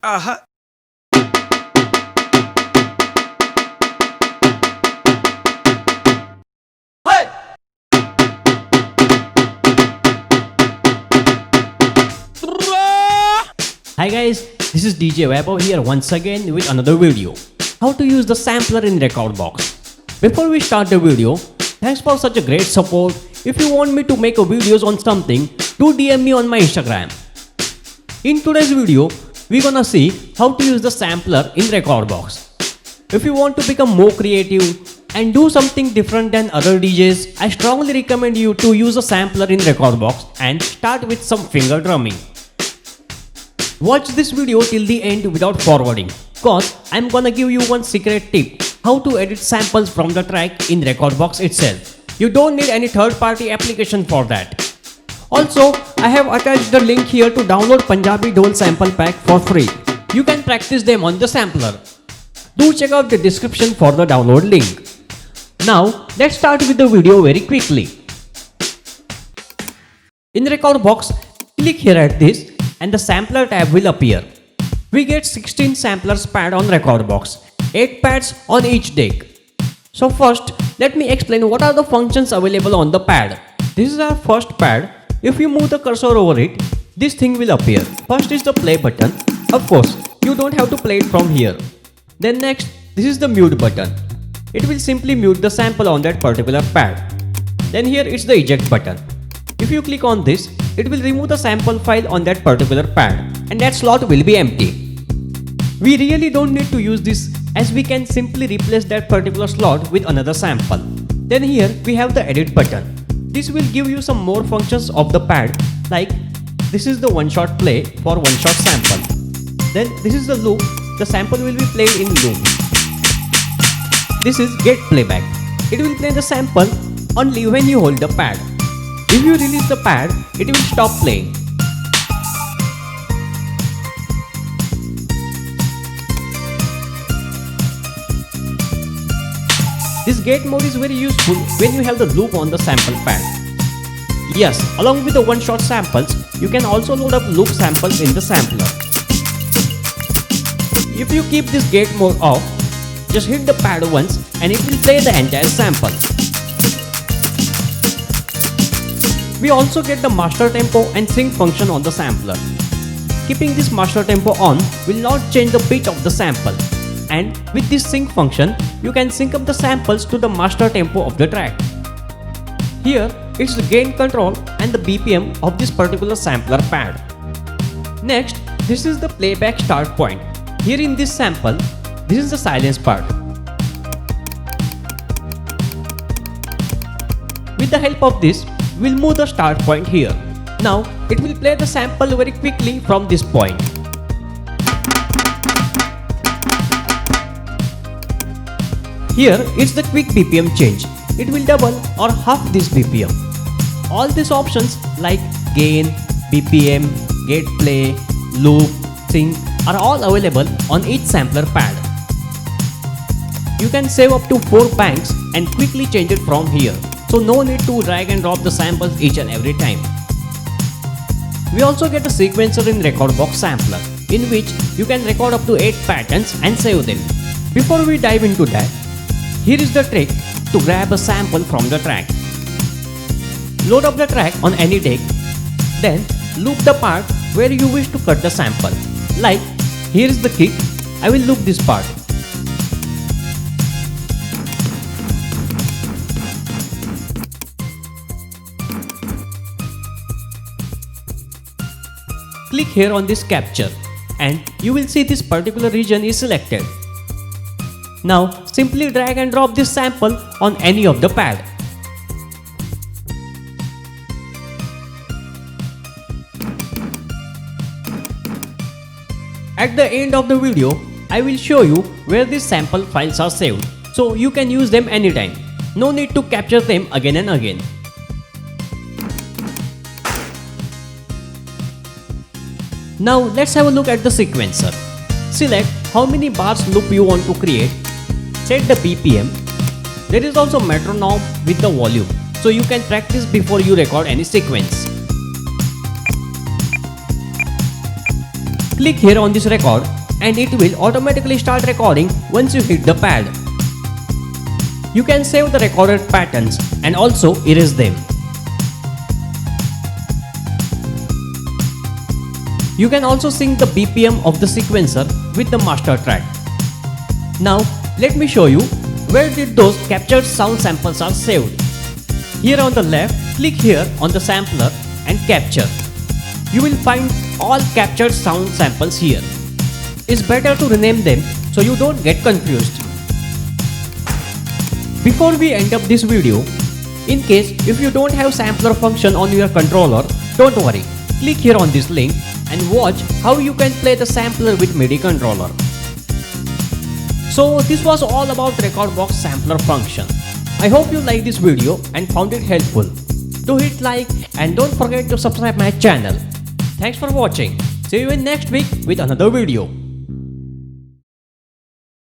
Aha. Hi guys, this is DJ VAibhav here once again with another video. How to use the sampler in Rekordbox. Before we start the video, thanks for such a great support. If you want me to make a videos on something, do DM me on my Instagram. In today's video, we're gonna see how to use the sampler in Rekordbox. If you want to become more creative and do something different than other DJs, I strongly recommend you to use a sampler in Rekordbox and start with some finger drumming. Watch this video till the end without forwarding, cause I'm gonna give you one secret tip how to edit samples from the track in Rekordbox itself. You don't need any third-party application for that. Also, I have attached the link here to download Punjabi Dhol sample pack for free. You can practice them on the sampler. Do check out the description for the download link. Now, let's start with the video very quickly. In Rekordbox, click here at this and the sampler tab will appear. We get 16 samplers pad on Rekordbox, 8 pads on each deck. So first, let me explain what are the functions available on the pad. This is our first pad. If you move the cursor over it, this thing will appear. First is the play button. Of course, you don't have to play it from here. Then next, this is the mute button. It will simply mute the sample on that particular pad. Then here is the eject button. If you click on this, it will remove the sample file on that particular pad and that slot will be empty. We really don't need to use this as we can simply replace that particular slot with another sample. Then here we have the edit button. This will give you some more functions of the pad, like this is the one shot play for one shot sample. Then this is the loop, the sample will be played in loop. This is get playback. It will play the sample only when you hold the pad. If you release the pad, it will stop playing. This gate mode is very useful when you have the loop on the sample pad. Yes, along with the one-shot samples, you can also load up loop samples in the sampler. If you keep this gate mode off, just hit the pad once and it will play the entire sample. We also get the master tempo and sync function on the sampler. Keeping this master tempo on will not change the pitch of the sample. And with this sync function, you can sync up the samples to the master tempo of the track. Here, it's the gain control and the BPM of this particular sampler pad. Next, this is the playback start point. Here in this sample, this is the silence part. With the help of this, we'll move the start point here. Now, it will play the sample very quickly from this point. Here, it's the quick BPM change. It will double or half this BPM. All these options like gain, BPM, gate play, loop, sync are all available on each sampler pad. You can save up to 4 banks and quickly change it from here. So no need to drag and drop the samples each and every time. We also get a sequencer in Rekordbox sampler, in which you can record up to 8 patterns and save them. Before we dive into that, here is the trick to grab a sample from the track. Load up the track on any deck, then loop the part where you wish to cut the sample. Like, here is the kick, I will loop this part. Click here on this capture and you will see this particular region is selected. Now simply drag and drop this sample on any of the pad. At the end of the video, I will show you where these sample files are saved, so you can use them anytime. No need to capture them again and again. Now let's have a look at the sequencer. Select how many bars loop you want to create. Set the BPM. There is also metronome with the volume, so you can practice before you record any sequence. Click here on this record and it will automatically start recording once you hit the pad. You can save the recorded patterns and also erase them. You can also sync the BPM of the sequencer with the master track. Now let me show you where did those captured sound samples are saved. Here on the left, click here on the sampler and capture. You will find all captured sound samples here. It's better to rename them so you don't get confused. Before we end up this video, in case if you don't have sampler function on your controller, don't worry. Click here on this link and watch how you can play the sampler with Midi controller. So this was all about Rekordbox sampler function. I hope you liked this video and found it helpful. Do hit like and don't forget to subscribe my channel. Thanks for watching. See you in next week with another video.